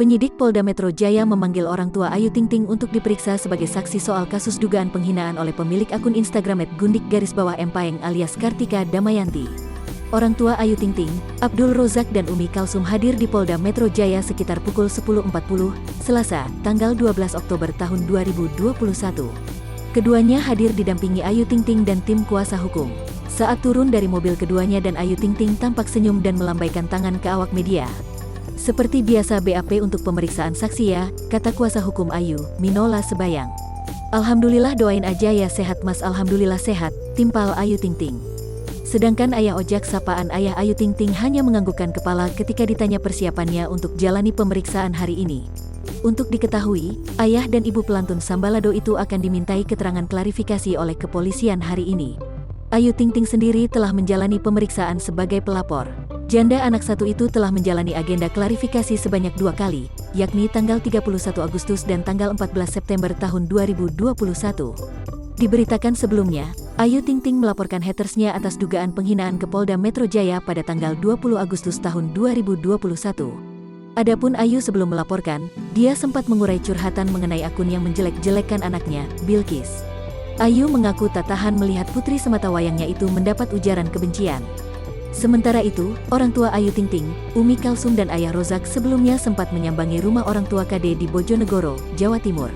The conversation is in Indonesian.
Penyidik Polda Metro Jaya memanggil orang tua Ayu Ting Ting untuk diperiksa sebagai saksi soal kasus dugaan penghinaan oleh pemilik akun Instagram @gundik_empaeng alias Kartika Damayanti. Orang tua Ayu Ting Ting, Abdul Rozak dan Umi Kalsum hadir di Polda Metro Jaya sekitar pukul 10.40, Selasa, tanggal 12 Oktober tahun 2021. Keduanya hadir didampingi Ayu Ting Ting dan tim kuasa hukum. Saat turun dari mobil keduanya dan Ayu Ting Ting tampak senyum dan melambaikan tangan ke awak media. Seperti biasa BAP untuk pemeriksaan saksi ya, kata kuasa hukum Ayu, Minola Sebayang. Alhamdulillah doain aja ya sehat mas. Alhamdulillah sehat, timpal Ayu Ting Ting. Sedangkan ayah ojek sapaan ayah Ayu Ting Ting hanya menganggukkan kepala ketika ditanya persiapannya untuk jalani pemeriksaan hari ini. Untuk diketahui, ayah dan ibu pelantun Sambalado itu akan dimintai keterangan klarifikasi oleh kepolisian hari ini. Ayu Ting Ting sendiri telah menjalani pemeriksaan sebagai pelapor. Janda anak satu itu telah menjalani agenda klarifikasi sebanyak 2 kali, yakni tanggal 31 Agustus dan tanggal 14 September tahun 2021. Diberitakan sebelumnya, Ayu Ting Ting melaporkan hatersnya atas dugaan penghinaan ke Polda Metro Jaya pada tanggal 20 Agustus tahun 2021. Adapun Ayu sebelum melaporkan, dia sempat mengurai curhatan mengenai akun yang menjelek-jelekkan anaknya, Bilkis. Ayu mengaku tak tahan melihat putri sematawayangnya itu mendapat ujaran kebencian. Sementara itu, orang tua Ayu Ting Ting, Umi Kalsum dan ayah Rozak sebelumnya sempat menyambangi rumah orang tua KD di Bojonegoro, Jawa Timur.